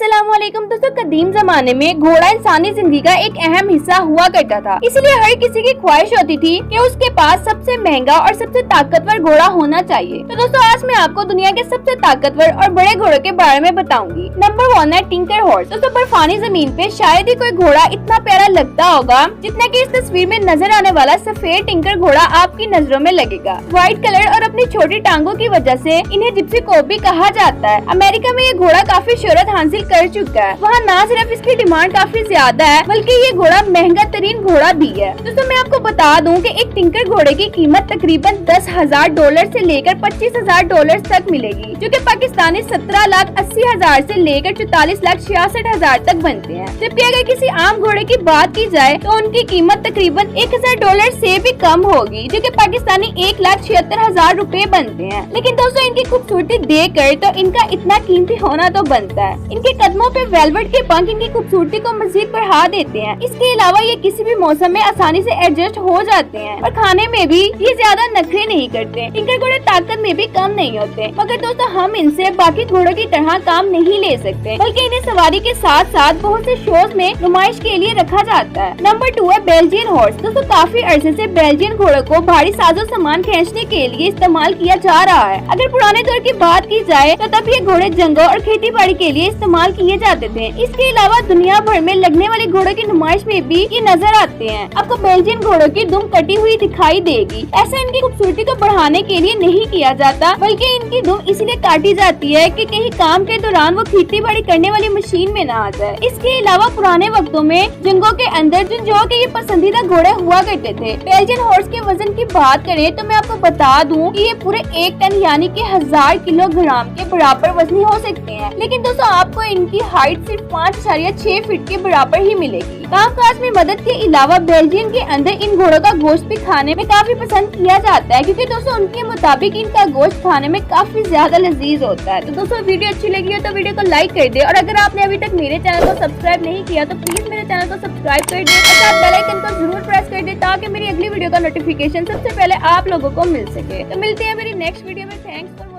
अस्सलामुअलैकुम दोस्तों, कदीम जमाने में घोड़ा इंसानी जिंदगी का एक अहम हिस्सा हुआ करता था। इसलिए हर किसी की ख्वाहिश होती थी कि उसके पास सबसे महंगा और सबसे ताकतवर घोड़ा होना चाहिए। तो दोस्तों आज मैं आपको दुनिया के सबसे ताकतवर और बड़े घोड़ों के बारे में बताऊंगी। नंबर 1 है टिंकर हॉर्स। दोस्तों बर्फानी जमीन पे शायद ही कोई घोड़ा इतना प्यारा लगता होगा जितना कि इस तस्वीर में नजर आने वाला सफेद टिंकर घोड़ा आपकी नजरों में लगेगा। व्हाइट कलर और अपनी छोटी टांगों की वजह से इन्हें जिप्सी कोब भी कहा जाता है। अमेरिका में ये घोड़ा काफी शोहरत हासिल कर चुका है। वहाँ न सिर्फ इसकी डिमांड काफी ज्यादा है बल्कि ये घोड़ा महंगा तरीन घोड़ा भी है। दोस्तों मैं आपको बता दूं कि एक टिंकर घोड़े की कीमत तकरीबन $10,000 से लेकर $25,000 तक मिलेगी, जो कि पाकिस्तानी 17,80,000 से लेकर 44,66,000 तक बनते हैं। जबकि अगर किसी आम घोड़े की बात की जाए तो उनकी कीमत तकरीबन $1,000 से भी कम होगी, जो कि पाकिस्तानी 1,76,000 रुपए बनते हैं। लेकिन दोस्तों इनकी खूबसूरती देख कर तो इनका इतना कीमती होना तो बनता है। इनके कदमों पे वेलवेट के पंख इनकी खूबसूरती को मजीद बढ़ा देते हैं। इसके अलावा ये किसी भी मौसम में आसानी से एडजस्ट हो जाते हैं और खाने में भी ये ज्यादा नखरे नहीं करते। टिंकर घोड़े ताकत में भी कम नहीं होते, मगर दोस्तों हम इनसे बाकी घोड़ों की तरह काम नहीं ले सकते, बल्कि इन्हें सवारी के साथ साथ बहुत से शोज में नुमाइश के लिए रखा जाता है। नंबर 2 है बेल्जियन हॉर्स। दोस्तों काफी अरसे से बेल्जियन घोड़ों को भारी साजो सामान खींचने के लिए इस्तेमाल किया जा रहा है। अगर पुराने दौर की बात की जाए तो तब ये घोड़े जंगों और खेती बाड़ी के लिए इस्तेमाल किए जाते थे। इसके अलावा दुनिया भर में लगने वाली घोड़ों की नुमाइश में भी ये नजर आते हैं। आपको बेल्जियन घोड़ों की दुम कटी हुई दिखाई देगी। ऐसा इनकी खूबसूरती को बढ़ाने के लिए नहीं किया जाता, बल्कि इनकी दुम इसलिए काटी जाती है कि कहीं काम के दौरान वो खेती बाड़ी करने वाली मशीन में न आ जाए। इसके अलावा पुराने वक्तों में जंगों के अंदर जुंजो के ये पसंदीदा घोड़े हुआ करते थे। बेल्जियन हॉर्स के वजन की बात करें तो मैं आपको बता दूं कि ये पूरे 1 टन यानी कि 1000 किलोग्राम के बराबर वजनी हो सकते हैं। लेकिन दोस्तों आपको इनकी हाइट सिर्फ 5.6 फीट के बराबर ही मिलेगी। कामकाज में मदद के अलावा बेल्जियम के अंदर इन घोड़ों का गोश्त भी खाने में काफी पसंद किया जाता है, क्योंकि दोस्तों उनके मुताबिक इनका गोश्त खाने में काफी ज्यादा लजीज होता है। तो दोस्तों वीडियो अच्छी लगी हो तो वीडियो को लाइक कर दे, और अगर आपने अभी तक मेरे चैनल को सब्सक्राइब नहीं किया तो प्लीज मेरे चैनल को सब्सक्राइब कर दे और साथ बेल आइकन को जरूर प्रेस कर दे, ताकि मेरी अगली वीडियो का नोटिफिकेशन सबसे पहले आप लोगों को मिल सके। तो मिलते हैं मेरी नेक्स्ट वीडियो में। Thanks for